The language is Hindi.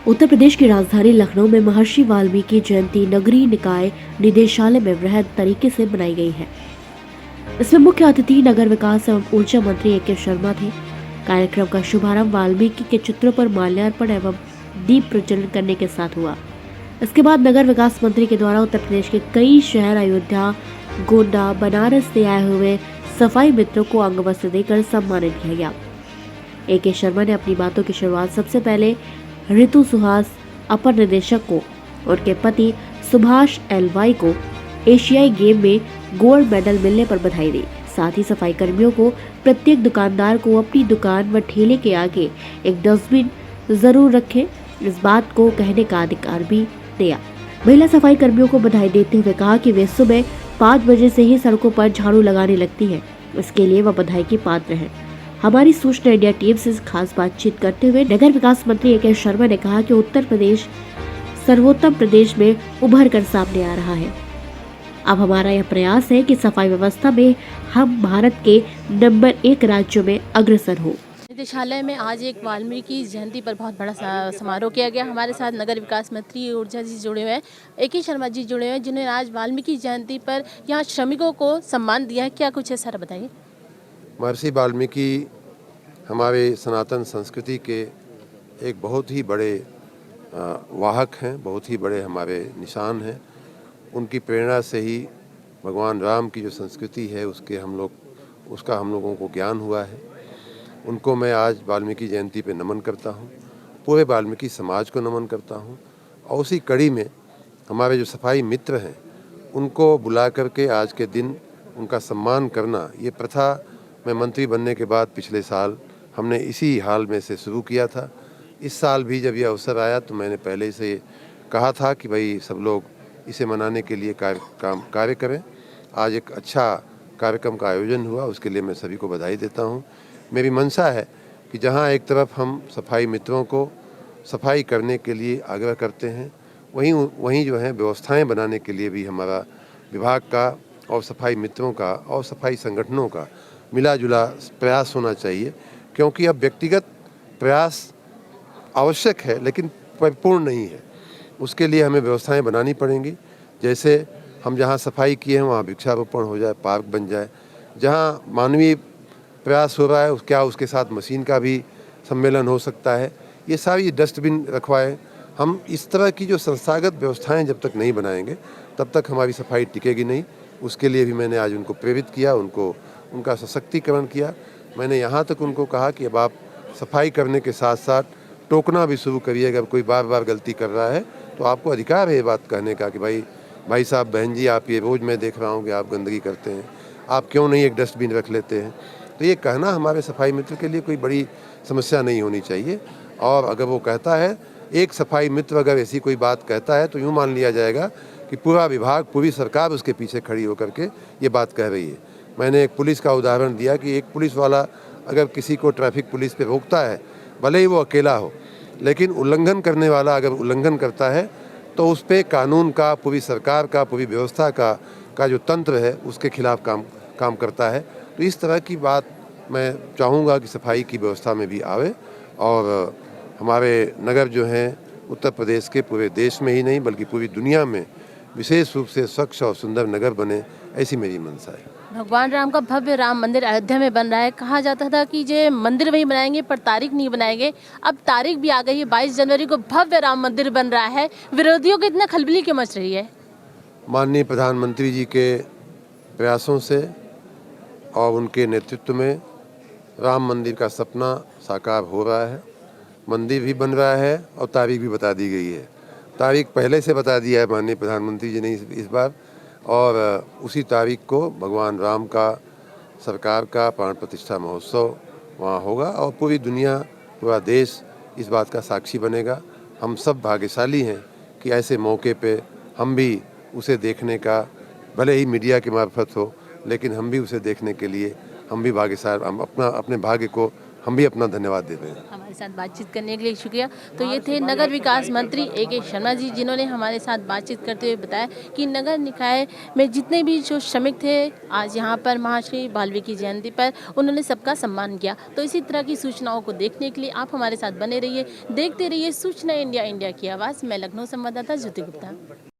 उत्तर प्रदेश की राजधानी लखनऊ में महर्षि वाल्मीकि जयंती नगरीय निकाय निदेशालय में वृहद तरीके से मनाई गई है। इसमें मुख्य अतिथि नगर विकास एवं ऊर्जा मंत्री ए.के. शर्मा थे। कार्यक्रम का शुभारंभ वाल्मीकि के चित्रों पर माल्यार्पण एवं दीप प्रज्वलन करने के साथ हुआ। इसके बाद नगर विकास मंत्री के द्वारा उत्तर प्रदेश के कई शहर अयोध्या, गोंडा, बनारस से आए हुए सफाई मित्रों को अंग वस्त्र देकर सम्मानित किया गया। ए.के. शर्मा ने अपनी बातों की शुरुआत सबसे पहले ऋतु सुहास अपर निदेशक को, उनके पति सुभाष एलवाई को एशियाई गेम में गोल्ड मेडल मिलने पर बधाई दी। साथ ही सफाई कर्मियों को प्रत्येक दुकानदार को अपनी दुकान व ठेले के आगे एक डस्टबिन जरूर रखें, इस बात को कहने का अधिकार भी दिया। महिला सफाई कर्मियों को बधाई देते हुए कहा कि वे सुबह 5 बजे से ही सड़कों पर झाड़ू लगाने लगती हैं, इसके लिए वह बधाई की पात्र हैं। हमारी सूचना इंडिया टीम से खास बातचीत करते हुए नगर विकास मंत्री ए.के. शर्मा ने कहा कि उत्तर प्रदेश सर्वोत्तम प्रदेश में उभर कर सामने आ रहा है। अब हमारा यह प्रयास है कि सफाई व्यवस्था में हम भारत के नंबर 1 राज्यों में अग्रसर हो। निदेशालय में आज एक वाल्मीकि जयंती पर बहुत बड़ा समारोह किया गया। हमारे साथ नगर विकास मंत्री ऊर्जा जी जुड़े हुए हैं, ए.के. शर्मा जी जुड़े हुए हैं, जिन्होंने आज वाल्मीकि जयंती पर यहाँ श्रमिकों को सम्मान दिया है। क्या कुछ है सर, बताइए। महर्षि वाल्मीकि हमारे सनातन संस्कृति के एक बहुत ही बड़े वाहक हैं, बहुत ही बड़े हमारे निशान हैं। उनकी प्रेरणा से ही भगवान राम की जो संस्कृति है उसका हम लोगों को ज्ञान हुआ है। उनको मैं आज वाल्मीकि जयंती पे नमन करता हूँ, पूरे वाल्मीकि समाज को नमन करता हूँ। और उसी कड़ी में हमारे जो सफाई मित्र हैं उनको बुला करके आज के दिन उनका सम्मान करना, ये प्रथा मैं मंत्री बनने के बाद पिछले साल हमने इसी हाल में से शुरू किया था। इस साल भी जब यह अवसर आया तो मैंने पहले से कहा था कि भाई सब लोग इसे मनाने के लिए कार्य करें। आज एक अच्छा कार्यक्रम का आयोजन हुआ, उसके लिए मैं सभी को बधाई देता हूँ। मेरी मंशा है कि जहाँ एक तरफ हम सफाई मित्रों को सफाई करने के लिए आग्रह करते हैं, वहीं जो है व्यवस्थाएं बनाने के लिए भी हमारा विभाग का और सफाई मित्रों का और सफाई संगठनों का मिला जुला प्रयास होना चाहिए। क्योंकि अब व्यक्तिगत प्रयास आवश्यक है लेकिन परिपूर्ण नहीं है, उसके लिए हमें व्यवस्थाएं बनानी पड़ेंगी। जैसे हम जहां सफाई किए हैं वहां वृक्षारोपण हो जाए, पार्क बन जाए। जहां मानवीय प्रयास हो रहा है क्या उसके साथ मशीन का भी सम्मेलन हो सकता है। ये सारी डस्टबिन रखवाएं। हम इस तरह की जो संस्थागत व्यवस्थाएं जब तक नहीं बनाएंगे तब तक हमारी सफाई टिकेगी नहीं। उसके लिए भी मैंने आज उनको प्रेरित किया, उनका सशक्तिकरण किया। मैंने यहाँ तक उनको कहा कि अब आप सफाई करने के साथ साथ टोकना भी शुरू करिए। अगर कोई बार बार गलती कर रहा है तो आपको अधिकार है ये बात कहने का कि भाई साहब, बहन जी, आप ये रोज़ मैं देख रहा हूँ कि आप गंदगी करते हैं, आप क्यों नहीं एक डस्टबिन रख लेते हैं। तो ये कहना हमारे सफाई मित्र के लिए कोई बड़ी समस्या नहीं होनी चाहिए। और अगर वो कहता है, एक सफाई मित्र अगर ऐसी कोई बात कहता है तो यूँ मान लिया जाएगा कि पूरा विभाग, पूरी सरकार उसके पीछे खड़ी होकर के ये बात कह रही है। मैंने एक पुलिस का उदाहरण दिया कि एक पुलिस वाला अगर किसी को ट्रैफिक पुलिस पे रोकता है, भले ही वो अकेला हो, लेकिन उल्लंघन करने वाला अगर उल्लंघन करता है तो उस पे कानून का, पूरी सरकार का, पूरी व्यवस्था का जो तंत्र है उसके खिलाफ काम करता है। तो इस तरह की बात मैं चाहूँगा कि सफाई की व्यवस्था में भी आवे और हमारे नगर जो हैं उत्तर प्रदेश के पूरे देश में ही नहीं बल्कि पूरी दुनिया में विशेष रूप से स्वच्छ और सुंदर नगर बने, ऐसी मेरी मंशा है। भगवान राम का भव्य राम मंदिर अयोध्या में बन रहा है। कहा जाता था कि ये मंदिर वही बनाएंगे पर तारीख नहीं बनाएंगे। अब तारीख भी आ गई है, 22 जनवरी को भव्य राम मंदिर बन रहा है। विरोधियों को इतना खलबली क्यों मच रही है? माननीय प्रधानमंत्री जी के प्रयासों से और उनके नेतृत्व में राम मंदिर का सपना साकार हो रहा है। मंदिर भी बन रहा है और तारीख भी बता दी गई है। तारीख पहले से बता दिया है माननीय प्रधानमंत्री जी ने इस बार, और उसी तारीख को भगवान राम का, सरकार का प्राण प्रतिष्ठा महोत्सव वहाँ होगा और पूरी दुनिया, पूरा देश इस बात का साक्षी बनेगा। हम सब भाग्यशाली हैं कि ऐसे मौके पे हम भी उसे देखने का, भले ही मीडिया के मार्फत हो, लेकिन हम भी उसे देखने के लिए हम भी भाग्यशाली, हम अपने भाग्य को हम भी अपना धन्यवाद देते हैं। हमारे साथ बातचीत करने के लिए शुक्रिया। तो ये थे नगर विकास मंत्री ए.के. शर्मा जी, जिन्होंने हमारे साथ बातचीत करते हुए बताया कि नगर निकाय में जितने भी जो श्रमिक थे, आज यहाँ पर महर्षि वाल्मीकि जयंती पर उन्होंने सबका सम्मान किया। तो इसी तरह की सूचनाओं को देखने के लिए आप हमारे साथ बने रहिए, देखते रहिए सूचना इंडिया, इंडिया की आवाज़। मैं लखनऊ संवाददाता ज्योति गुप्ता।